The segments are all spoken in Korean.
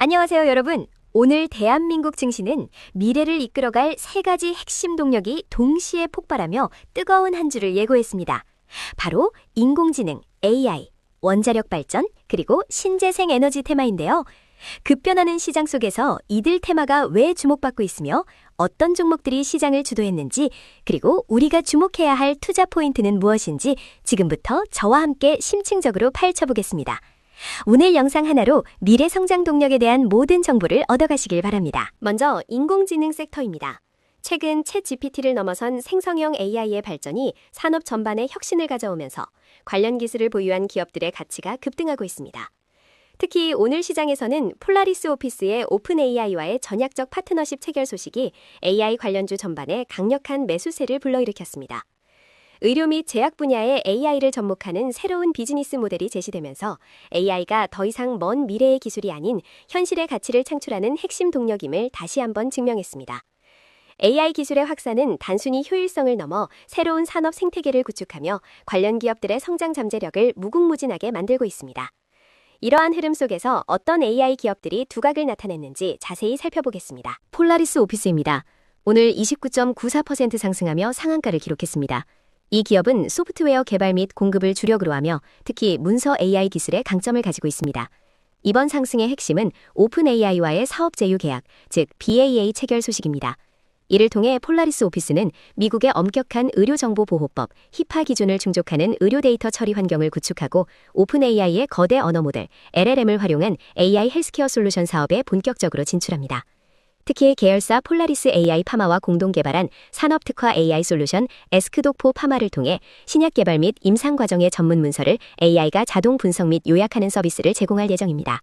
안녕하세요, 여러분. 오늘 대한민국 증시는 미래를 이끌어갈 세 가지 핵심 동력이 동시에 폭발하며 뜨거운 한 주를 예고했습니다. 바로 인공지능, AI, 원자력 발전, 그리고 신재생 에너지 테마인데요. 급변하는 시장 속에서 이들 테마가 왜 주목받고 있으며 어떤 종목들이 시장을 주도했는지, 그리고 우리가 주목해야 할 투자 포인트는 무엇인지 지금부터 저와 함께 심층적으로 파헤쳐보겠습니다. 오늘 영상 하나로 미래 성장 동력에 대한 모든 정보를 얻어가시길 바랍니다. 먼저 인공지능 섹터입니다. 최근 챗GPT를 넘어선 생성형 AI의 발전이 산업 전반에 혁신을 가져오면서 관련 기술을 보유한 기업들의 가치가 급등하고 있습니다. 특히 오늘 시장에서는 폴라리스 오피스의 오픈 AI와의 전략적 파트너십 체결 소식이 AI 관련주 전반에 강력한 매수세를 불러일으켰습니다. 의료 및 제약 분야의 AI를 접목하는 새로운 비즈니스 모델이 제시되면서 AI가 더 이상 먼 미래의 기술이 아닌 현실의 가치를 창출하는 핵심 동력임을 다시 한번 증명했습니다. AI 기술의 확산은 단순히 효율성을 넘어 새로운 산업 생태계를 구축하며 관련 기업들의 성장 잠재력을 무궁무진하게 만들고 있습니다. 이러한 흐름 속에서 어떤 AI 기업들이 두각을 나타냈는지 자세히 살펴보겠습니다. 폴라리스 오피스입니다. 오늘 29.94% 상승하며 상한가를 기록했습니다. 이 기업은 소프트웨어 개발 및 공급을 주력으로 하며 특히 문서 AI 기술에 강점을 가지고 있습니다. 이번 상승의 핵심은 오픈 AI와의 사업 제휴 계약, 즉 BAA 체결 소식입니다. 이를 통해 폴라리스 오피스는 미국의 엄격한 의료정보보호법, 히파 기준을 충족하는 의료 데이터 처리 환경을 구축하고 오픈 AI의 거대 언어 모델, LLM을 활용한 AI 헬스케어 솔루션 사업에 본격적으로 진출합니다. 특히 계열사 폴라리스 AI 파마와 공동 개발한 산업특화 AI 솔루션 에스크독포 파마를 통해 신약 개발 및 임상 과정의 전문 문서를 AI가 자동 분석 및 요약하는 서비스를 제공할 예정입니다.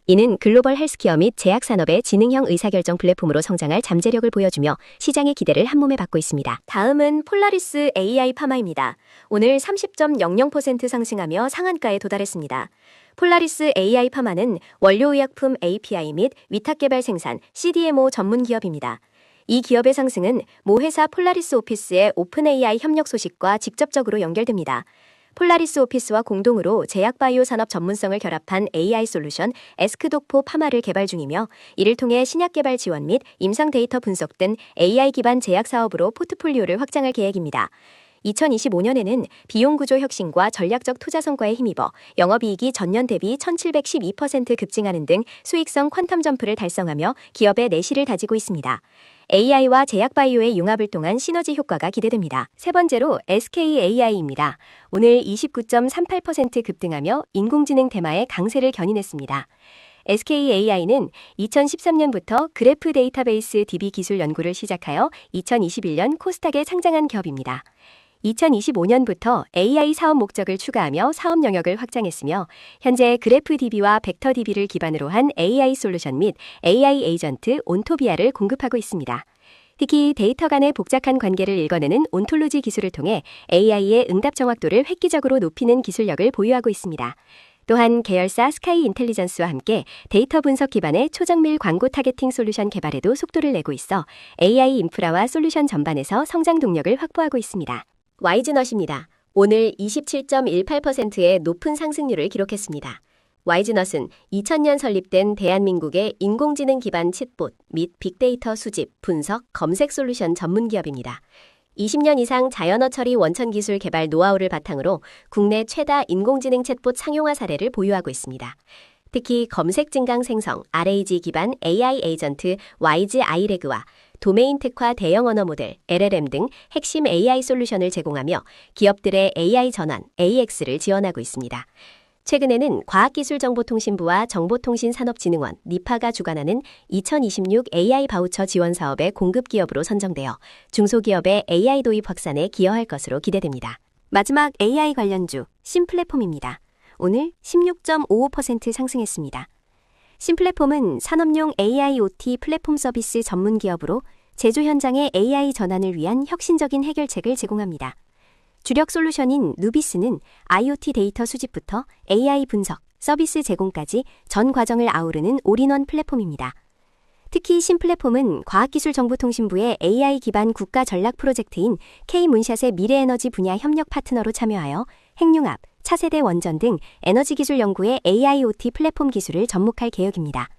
이는 글로벌 헬스케어 및 제약 산업의 지능형 의사결정 플랫폼으로 성장할 잠재력을 보여주며 시장의 기대를 한몸에 받고 있습니다. 다음은 폴라리스 AI 파마입니다. 오늘 30.00% 상승하며 상한가에 도달했습니다. 폴라리스 AI 파마는 원료의약품 API 및 위탁 개발 생산 CDMO 전문 기업입니다. 이 기업의 상승은 모 회사 폴라리스 오피스의 오픈 AI 협력 소식과 직접적으로 연결됩니다. 폴라리스 오피스와 공동으로 제약 바이오 산업 전문성을 결합한 AI 솔루션 에스크독포 파마를 개발 중이며 이를 통해 신약 개발 지원 및 임상 데이터 분석 등 AI 기반 제약 사업으로 포트폴리오를 확장할 계획입니다. 2025년에는 비용 구조 혁신과 전략적 투자 성과에 힘입어 영업이익이 전년 대비 1712% 급증하는 등 수익성 퀀텀 점프를 달성하며 기업의 내실을 다지고 있습니다. AI와 제약바이오의 융합을 통한 시너지 효과가 기대됩니다. 세 번째로 SKAI입니다. 오늘 29.38% 급등하며 인공지능 테마의 강세를 견인했습니다. SKAI는 2013년부터 그래프 데이터베이스 DB 기술 연구를 시작하여 2021년 코스닥에 상장한 기업입니다. 2025년부터 AI 사업 목적을 추가하며 사업 영역을 확장했으며 현재 그래프 DB와 벡터 DB를 기반으로 한 AI 솔루션 및 AI 에이전트 온토비아를 공급하고 있습니다. 특히 데이터 간의 복잡한 관계를 읽어내는 온톨로지 기술을 통해 AI의 응답 정확도를 획기적으로 높이는 기술력을 보유하고 있습니다. 또한 계열사 스카이 인텔리전스와 함께 데이터 분석 기반의 초정밀 광고 타겟팅 솔루션 개발에도 속도를 내고 있어 AI 인프라와 솔루션 전반에서 성장 동력을 확보하고 있습니다. 와이즈넛입니다. 오늘 27.18%의 높은 상승률을 기록했습니다. 와이즈넛은 2000년 설립된 대한민국의 인공지능 기반 챗봇 및 빅데이터 수집, 분석, 검색 솔루션 전문 기업입니다. 20년 이상 자연어 처리 원천 기술 개발 노하우를 바탕으로 국내 최다 인공지능 챗봇 상용화 사례를 보유하고 있습니다. 특히 검색 증강 생성, RAG 기반 AI 에이전트 와이즈 아이레그와 도메인 특화 대형 언어 모델, LLM 등 핵심 AI 솔루션을 제공하며 기업들의 AI 전환, AX를 지원하고 있습니다. 최근에는 과학기술정보통신부와 정보통신산업진흥원, 니파가 주관하는 2026 AI 바우처 지원 사업의 공급 기업으로 선정되어 중소기업의 AI 도입 확산에 기여할 것으로 기대됩니다. 마지막 AI 관련주, 신플랫폼입니다. 오늘 16.55% 상승했습니다. 신플랫폼은 산업용 AIoT 플랫폼 서비스 전문 기업으로 제조 현장의 AI 전환을 위한 혁신적인 해결책을 제공합니다. 주력 솔루션인 누비스는 IoT 데이터 수집부터 AI 분석, 서비스 제공까지 전 과정을 아우르는 올인원 플랫폼입니다. 특히 신플랫폼은 과학기술정보통신부의 AI 기반 국가 전략 프로젝트인 K문샷의 미래에너지 분야 협력 파트너로 참여하여 핵융합, 차세대 원전 등 에너지 기술 연구의 AIoT 플랫폼 기술을 접목할 계획입니다.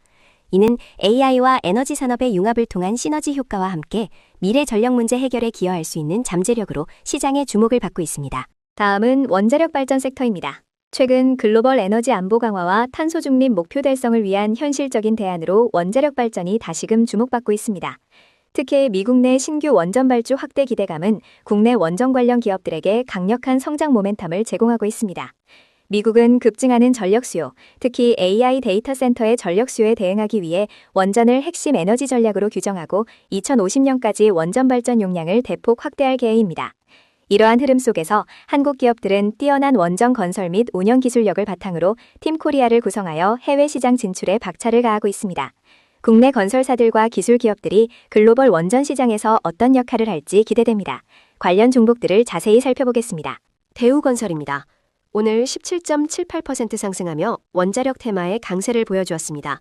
이는 AI와 에너지 산업의 융합을 통한 시너지 효과와 함께 미래 전력 문제 해결에 기여할 수 있는 잠재력으로 시장의 주목을 받고 있습니다. 다음은 원자력 발전 섹터입니다. 최근 글로벌 에너지 안보 강화와 탄소 중립 목표 달성을 위한 현실적인 대안으로 원자력 발전이 다시금 주목받고 있습니다. 특히 미국 내 신규 원전 발주 확대 기대감은 국내 원전 관련 기업들에게 강력한 성장 모멘텀을 제공하고 있습니다. 미국은 급증하는 전력 수요, 특히 AI 데이터 센터의 전력 수요에 대응하기 위해 원전을 핵심 에너지 전략으로 규정하고 2050년까지 원전 발전 용량을 대폭 확대할 계획입니다. 이러한 흐름 속에서 한국 기업들은 뛰어난 원전 건설 및 운영 기술력을 바탕으로 팀코리아를 구성하여 해외 시장 진출에 박차를 가하고 있습니다. 국내 건설사들과 기술 기업들이 글로벌 원전 시장에서 어떤 역할을 할지 기대됩니다. 관련 종목들을 자세히 살펴보겠습니다. 대우건설입니다. 오늘 17.78% 상승하며 원자력 테마의 강세를 보여주었습니다.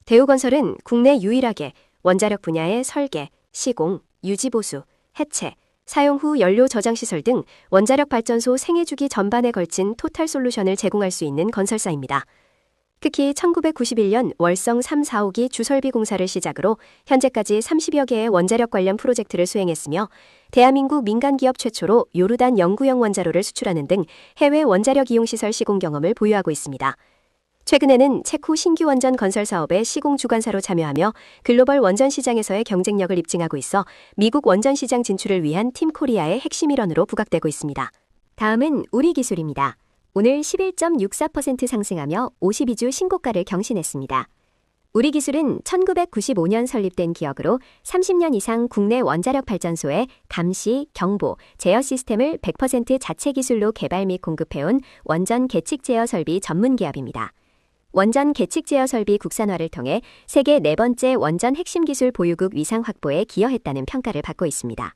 대우건설은 국내 유일하게 원자력 분야의 설계, 시공, 유지보수, 해체, 사용 후 연료 저장 시설 등 원자력 발전소 생애주기 전반에 걸친 토탈 솔루션을 제공할 수 있는 건설사입니다. 특히 1991년 월성 3, 4호기 주설비 공사를 시작으로 현재까지 30여 개의 원자력 관련 프로젝트를 수행했으며 대한민국 민간기업 최초로 요르단 영구형 원자로를 수출하는 등 해외 원자력 이용시설 시공 경험을 보유하고 있습니다. 최근에는 체코 신규 원전 건설 사업의 시공 주관사로 참여하며 글로벌 원전 시장에서의 경쟁력을 입증하고 있어 미국 원전 시장 진출을 위한 팀코리아의 핵심 일원으로 부각되고 있습니다. 다음은 우리기술입니다. 오늘 11.64% 상승하며 52주 신고가를 경신했습니다. 우리기술은 1995년 설립된 기업으로 30년 이상 국내 원자력 발전소의 감시, 경보, 제어 시스템을 100% 자체 기술로 개발 및 공급해온 원전 계측 제어 설비 전문 기업입니다. 원전 계측 제어 설비 국산화를 통해 세계 4번째 원전 핵심 기술 보유국 위상 확보에 기여했다는 평가를 받고 있습니다.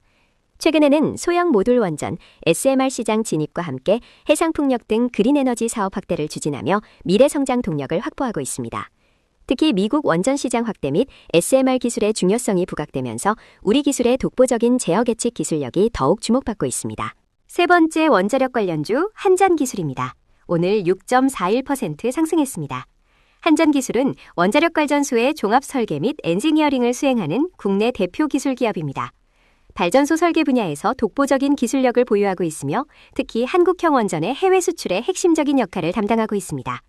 최근에는 소형 모듈 원전, SMR 시장 진입과 함께 해상풍력 등 그린에너지 사업 확대를 추진하며 미래 성장 동력을 확보하고 있습니다. 특히 미국 원전 시장 확대 및 SMR 기술의 중요성이 부각되면서 우리 기술의 독보적인 제어 계측 기술력이 더욱 주목받고 있습니다. 세 번째 원자력 관련주 한전기술입니다. 오늘 6.41% 상승했습니다. 한전기술은 원자력 발전소의 종합 설계 및 엔지니어링을 수행하는 국내 대표 기술 기업입니다. 발전소 설계 분야에서 독보적인 기술력을 보유하고 있으며 특히 한국형 원전의 해외 수출에 핵심적인 역할을 담당하고 있습니다.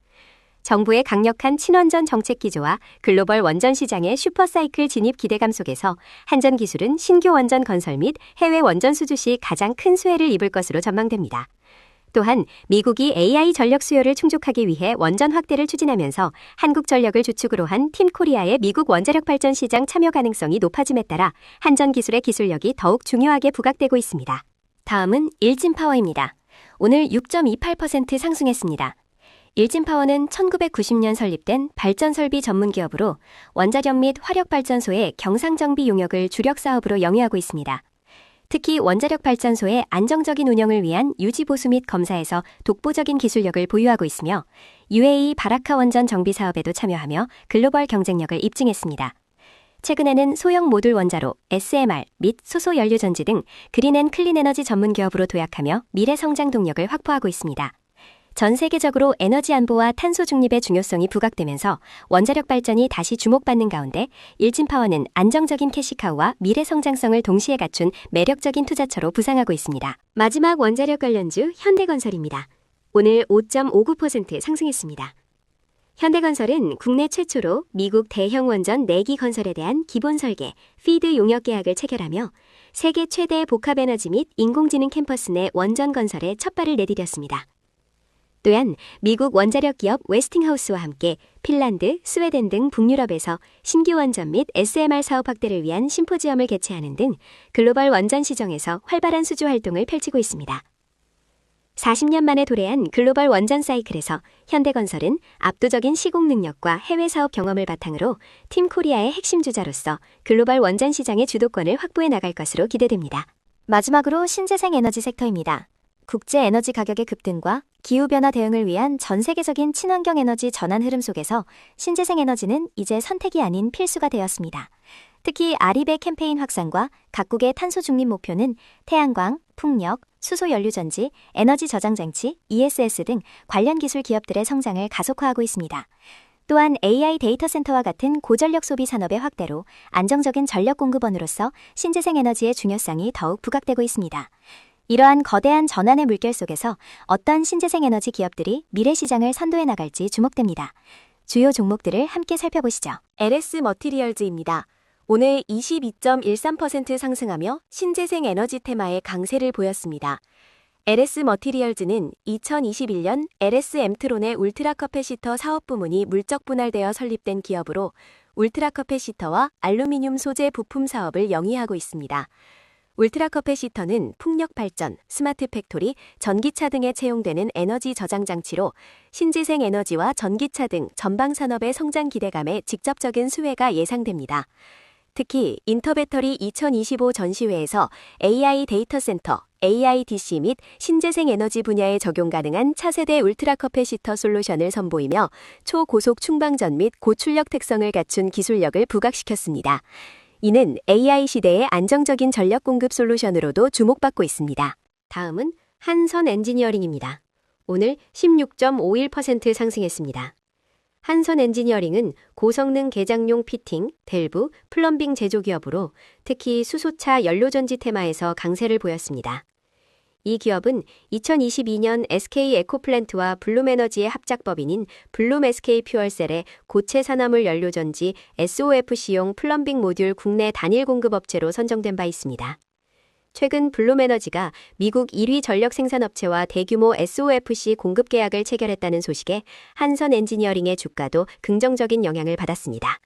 정부의 강력한 친원전 정책 기조와 글로벌 원전 시장의 슈퍼사이클 진입 기대감 속에서 한전기술은 신규 원전 건설 및 해외 원전 수주 시 가장 큰 수혜를 입을 것으로 전망됩니다. 또한 미국이 AI 전력 수요를 충족하기 위해 원전 확대를 추진하면서 한국 전력을 주축으로 한 팀코리아의 미국 원자력 발전 시장 참여 가능성이 높아짐에 따라 한전기술의 기술력이 더욱 중요하게 부각되고 있습니다. 다음은 일진파워입니다. 오늘 6.28% 상승했습니다. 일진파워는 1990년 설립된 발전설비 전문기업으로 원자력 및 화력발전소의 경상정비 용역을 주력 사업으로 영위하고 있습니다. 특히 원자력 발전소의 안정적인 운영을 위한 유지보수 및 검사에서 독보적인 기술력을 보유하고 있으며 UAE 바라카 원전 정비 사업에도 참여하며 글로벌 경쟁력을 입증했습니다. 최근에는 소형 모듈 원자로, SMR 및 소소 연료전지 등 그린 앤 클린 에너지 전문 기업으로 도약하며 미래 성장 동력을 확보하고 있습니다. 전 세계적으로 에너지 안보와 탄소 중립의 중요성이 부각되면서 원자력 발전이 다시 주목받는 가운데 일진파워는 안정적인 캐시카우와 미래 성장성을 동시에 갖춘 매력적인 투자처로 부상하고 있습니다. 마지막 원자력 관련주 현대건설입니다. 오늘 5.59% 상승했습니다. 현대건설은 국내 최초로 미국 대형 원전 4기 건설에 대한 기본 설계, 피드 용역 계약을 체결하며 세계 최대 복합에너지 및 인공지능 캠퍼스 내 원전 건설에 첫 발을 내디뎠습니다. 또한 미국 원자력 기업 웨스팅하우스와 함께 핀란드, 스웨덴 등 북유럽에서 신규 원전 및 SMR 사업 확대를 위한 심포지엄을 개최하는 등 글로벌 원전 시장에서 활발한 수주 활동을 펼치고 있습니다. 40년 만에 도래한 글로벌 원전 사이클에서 현대건설은 압도적인 시공 능력과 해외 사업 경험을 바탕으로 팀코리아의 핵심 주자로서 글로벌 원전 시장의 주도권을 확보해 나갈 것으로 기대됩니다. 마지막으로 신재생 에너지 섹터입니다. 국제 에너지 가격의 급등과 기후변화 대응을 위한 전 세계적인 친환경 에너지 전환 흐름 속에서 신재생 에너지는 이제 선택이 아닌 필수가 되었습니다. 특히 아리백 캠페인 확산과 각국의 탄소 중립 목표는 태양광, 풍력, 수소 연료전지, 에너지 저장 장치, ESS 등 관련 기술 기업들의 성장을 가속화하고 있습니다. 또한 AI 데이터 센터와 같은 고전력 소비 산업의 확대로 안정적인 전력 공급원으로서 신재생 에너지의 중요성이 더욱 부각되고 있습니다. 이러한 거대한 전환의 물결 속에서 어떤 신재생 에너지 기업들이 미래 시장을 선도해 나갈지 주목됩니다. 주요 종목들을 함께 살펴보시죠. LS 머티리얼즈입니다. 오늘 22.13% 상승하며 신재생 에너지 테마의 강세를 보였습니다. LS 머티리얼즈는 2021년 LS 엠트론의 울트라 커패시터 사업 부문이 물적 분할되어 설립된 기업으로 울트라 커패시터와 알루미늄 소재 부품 사업을 영위하고 있습니다. 울트라 커패시터는 풍력 발전, 스마트 팩토리, 전기차 등에 채용되는 에너지 저장 장치로 신재생 에너지와 전기차 등 전방 산업의 성장 기대감에 직접적인 수혜가 예상됩니다. 특히 인터배터리 2025 전시회에서 AI 데이터 센터, AIDC 및 신재생 에너지 분야에 적용 가능한 차세대 울트라 커패시터 솔루션을 선보이며 초고속 충방전 및 고출력 특성을 갖춘 기술력을 부각시켰습니다. 이는 AI 시대의 안정적인 전력 공급 솔루션으로도 주목받고 있습니다. 다음은 한선 엔지니어링입니다. 오늘 16.51% 상승했습니다. 한선 엔지니어링은 고성능 개장용 피팅, 밸브, 플럼빙 제조기업으로 특히 수소차 연료전지 테마에서 강세를 보였습니다. 이 기업은 2022년 SK 에코플랜트와 블룸에너지의 합작법인인 블룸 SK 퓨얼셀의 고체 산화물 연료전지 SOFC용 플럼빙 모듈 국내 단일 공급업체로 선정된 바 있습니다. 최근 블룸에너지가 미국 1위 전력 생산업체와 대규모 SOFC 공급 계약을 체결했다는 소식에 한선 엔지니어링의 주가도 긍정적인 영향을 받았습니다.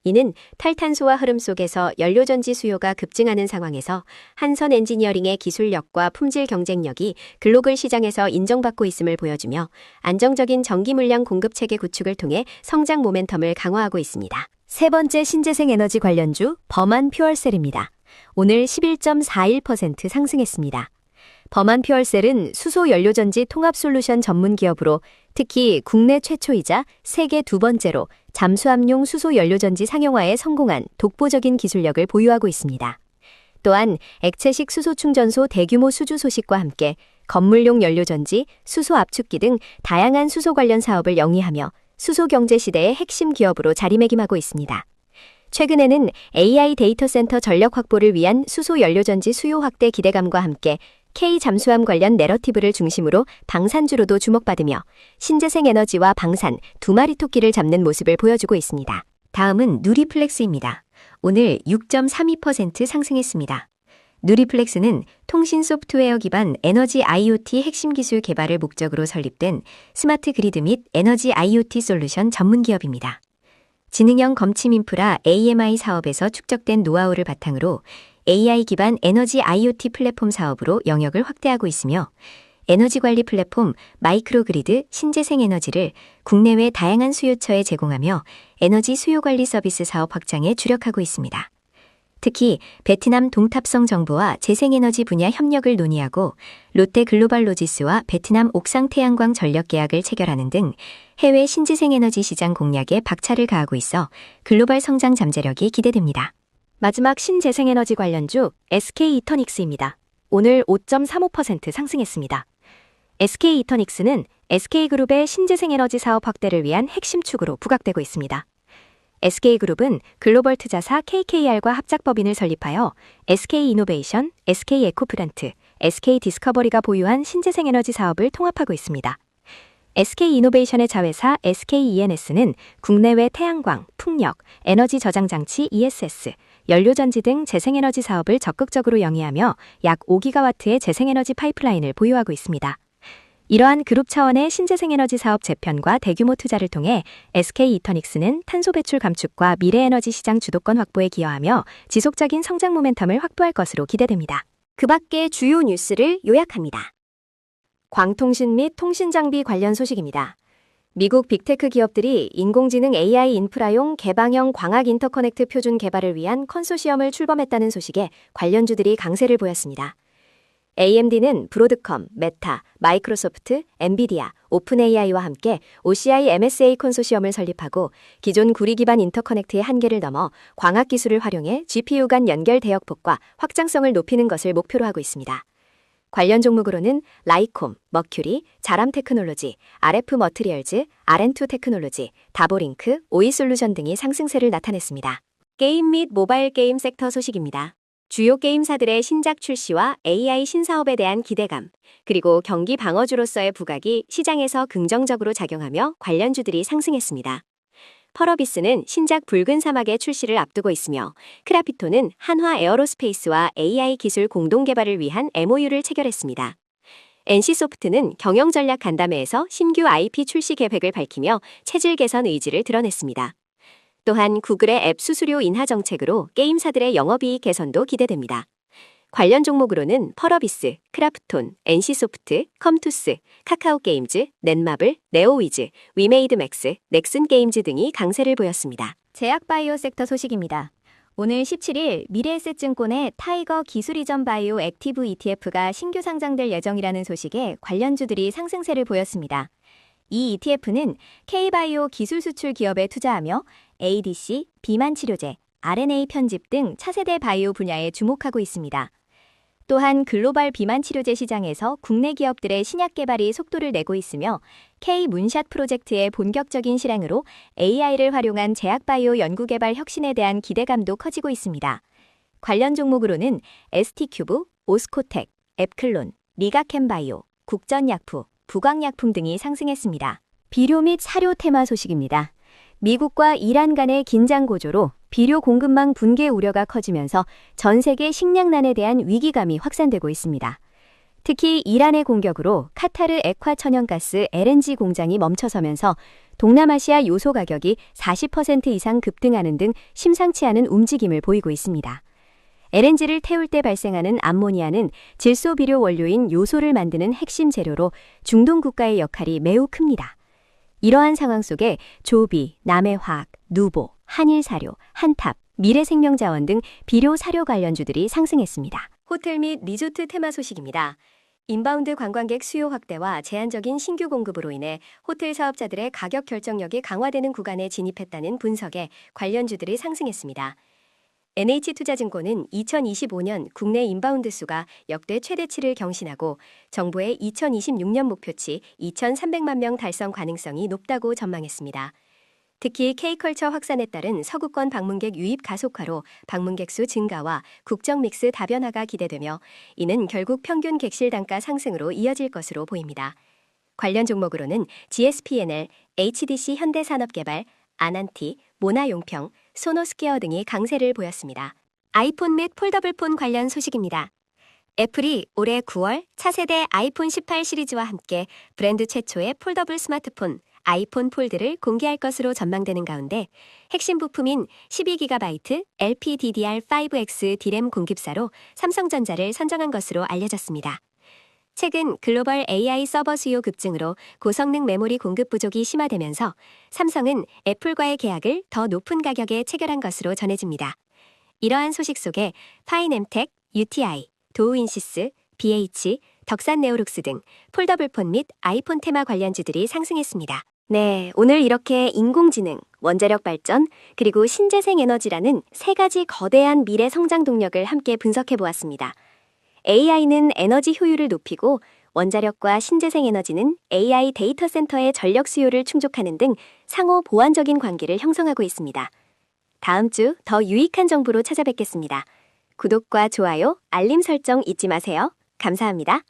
이는 탈탄소화 흐름 속에서 연료전지 수요가 급증하는 상황에서 한선 엔지니어링의 기술력과 품질 경쟁력이 글로벌 시장에서 인정받고 있음을 보여주며 안정적인 전기 물량 공급 체계 구축을 통해 성장 모멘텀을 강화하고 있습니다. 세 번째 신재생 에너지 관련주 범한 퓨얼셀입니다. 오늘 11.41% 상승했습니다. 범한 퓨얼셀은 수소 연료전지 통합 솔루션 전문 기업으로 특히 국내 최초이자 세계 두 번째로 잠수함용 수소 연료전지 상용화에 성공한 독보적인 기술력을 보유하고 있습니다. 또한 액체식 수소 충전소 대규모 수주 소식과 함께 건물용 연료전지, 수소 압축기 등 다양한 수소 관련 사업을 영위하며 수소 경제 시대의 핵심 기업으로 자리매김하고 있습니다. 최근에는 AI 데이터 센터 전력 확보를 위한 수소 연료전지 수요 확대 기대감과 함께 K 잠수함 관련 내러티브를 중심으로 방산주로도 주목받으며 신재생 에너지와 방산 두 마리 토끼를 잡는 모습을 보여주고 있습니다. 다음은 누리플렉스입니다. 오늘 6.32% 상승했습니다. 누리플렉스는 통신 소프트웨어 기반 에너지 IoT 핵심 기술 개발을 목적으로 설립된 스마트 그리드 및 에너지 IoT 솔루션 전문 기업입니다. 지능형 검침 인프라 AMI 사업에서 축적된 노하우를 바탕으로 AI 기반 에너지 IoT 플랫폼 사업으로 영역을 확대하고 있으며 에너지 관리 플랫폼 마이크로그리드 신재생 에너지를 국내외 다양한 수요처에 제공하며 에너지 수요 관리 서비스 사업 확장에 주력하고 있습니다. 특히 베트남 동탑성 정부와 재생에너지 분야 협력을 논의하고 롯데 글로벌 로지스와 베트남 옥상 태양광 전력 계약을 체결하는 등 해외 신재생 에너지 시장 공략에 박차를 가하고 있어 글로벌 성장 잠재력이 기대됩니다. 마지막 신재생 에너지 관련주 SK 이터닉스입니다. 오늘 5.35% 상승했습니다. SK 이터닉스는 SK그룹의 신재생 에너지 사업 확대를 위한 핵심 축으로 부각되고 있습니다. SK그룹은 글로벌 투자사 KKR과 합작법인을 설립하여 SK이노베이션, SK에코플랜트, SK디스커버리가 보유한 신재생 에너지 사업을 통합하고 있습니다. SK이노베이션의 자회사 SKENS는 국내외 태양광, 풍력, 에너지 저장 장치 ESS, 연료전지 등 재생에너지 사업을 적극적으로 영위하며 약 5기가와트의 재생에너지 파이프라인을 보유하고 있습니다. 이러한 그룹 차원의 신재생에너지 사업 재편과 대규모 투자를 통해 SK 이터닉스는 탄소 배출 감축과 미래에너지 시장 주도권 확보에 기여하며 지속적인 성장 모멘텀을 확보할 것으로 기대됩니다. 그 밖의 주요 뉴스를 요약합니다. 광통신 및 통신장비 관련 소식입니다. 미국 빅테크 기업들이 인공지능 AI 인프라용 개방형 광학 인터커넥트 표준 개발을 위한 컨소시엄을 출범했다는 소식에 관련주들이 강세를 보였습니다. AMD는 브로드컴, 메타, 마이크로소프트, 엔비디아, 오픈AI와 함께 OCI MSA 컨소시엄을 설립하고 기존 구리 기반 인터커넥트의 한계를 넘어 광학 기술을 활용해 GPU 간 연결 대역폭과 확장성을 높이는 것을 목표로 하고 있습니다. 관련 종목으로는 라이콤, 머큐리, 자람 테크놀로지, RF 머트리얼즈, RN2 테크놀로지, 다보링크, 오이솔루션 등이 상승세를 나타냈습니다. 게임 및 모바일 게임 섹터 소식입니다. 주요 게임사들의 신작 출시와 AI 신사업에 대한 기대감, 그리고 경기 방어주로서의 부각이 시장에서 긍정적으로 작용하며 관련주들이 상승했습니다. 펄어비스는 신작 붉은 사막의 출시를 앞두고 있으며 크라피토는 한화 에어로스페이스와 AI 기술 공동 개발을 위한 MOU를 체결했습니다. NC소프트는 경영전략 간담회에서 신규 IP 출시 계획을 밝히며 체질 개선 의지를 드러냈습니다. 또한 구글의 앱 수수료 인하 정책으로 게임사들의 영업이익 개선도 기대됩니다. 관련 종목으로는 펄어비스, 크라프톤, NC소프트, 컴투스, 카카오게임즈, 넷마블, 네오위즈, 위메이드맥스, 넥슨게임즈 등이 강세를 보였습니다. 제약바이오 섹터 소식입니다. 오늘 17일 미래에셋증권의 타이거 기술이전 바이오 액티브 ETF가 신규 상장될 예정이라는 소식에 관련주들이 상승세를 보였습니다. 이 ETF는 K바이오 기술 수출 기업에 투자하며 ADC, 비만 치료제, RNA 편집 등 차세대 바이오 분야에 주목하고 있습니다. 또한 글로벌 비만 치료제 시장에서 국내 기업들의 신약 개발이 속도를 내고 있으며 K-문샷 프로젝트의 본격적인 실행으로 AI를 활용한 제약바이오 연구개발 혁신에 대한 기대감도 커지고 있습니다. 관련 종목으로는 ST큐브, 오스코텍, 앱클론, 리가캠바이오, 국전약품, 부광약품 등이 상승했습니다. 비료 및 사료 테마 소식입니다. 미국과 이란 간의 긴장 고조로 비료 공급망 붕괴 우려가 커지면서 전 세계 식량난에 대한 위기감이 확산되고 있습니다. 특히 이란의 공격으로 카타르 액화 천연가스 LNG 공장이 멈춰서면서 동남아시아 요소 가격이 40% 이상 급등하는 등 심상치 않은 움직임을 보이고 있습니다. LNG를 태울 때 발생하는 암모니아는 질소 비료 원료인 요소를 만드는 핵심 재료로 중동 국가의 역할이 매우 큽니다. 이러한 상황 속에 조비, 남해화학, 누보, 한일사료, 한탑, 미래생명자원 등 비료 사료 관련주들이 상승했습니다. 호텔 및 리조트 테마 소식입니다. 인바운드 관광객 수요 확대와 제한적인 신규 공급으로 인해 호텔 사업자들의 가격 결정력이 강화되는 구간에 진입했다는 분석에 관련주들이 상승했습니다. NH투자증권은 2025년 국내 인바운드 수가 역대 최대치를 경신하고 정부의 2026년 목표치 2,300만 명 달성 가능성이 높다고 전망했습니다. 특히 K컬처 확산에 따른 서구권 방문객 유입 가속화로 방문객 수 증가와 국적 믹스 다변화가 기대되며 이는 결국 평균 객실 단가 상승으로 이어질 것으로 보입니다. 관련 종목으로는 GSPNL, HDC 현대산업개발, 아난티, 모나용평, 소노스케어 등이 강세를 보였습니다. 아이폰 및 폴더블폰 관련 소식입니다. 애플이 올해 9월 차세대 아이폰 18 시리즈와 함께 브랜드 최초의 폴더블 스마트폰 아이폰 폴드를 공개할 것으로 전망되는 가운데 핵심 부품인 12GB LPDDR5X D램 공급사로 삼성전자를 선정한 것으로 알려졌습니다. 최근 글로벌 AI 서버 수요 급증으로 고성능 메모리 공급 부족이 심화되면서 삼성은 애플과의 계약을 더 높은 가격에 체결한 것으로 전해집니다. 이러한 소식 속에 파이넴텍, UTI, 도우인시스, BH, 덕산네오룩스 등 폴더블폰 및 아이폰 테마 관련주들이 상승했습니다. 네, 오늘 이렇게 인공지능, 원자력 발전, 그리고 신재생 에너지라는 세 가지 거대한 미래 성장 동력을 함께 분석해 보았습니다. AI는 에너지 효율을 높이고 원자력과 신재생 에너지는 AI 데이터 센터의 전력 수요를 충족하는 등 상호 보완적인 관계를 형성하고 있습니다. 다음 주 더 유익한 정보로 찾아뵙겠습니다. 구독과 좋아요, 알림 설정 잊지 마세요. 감사합니다.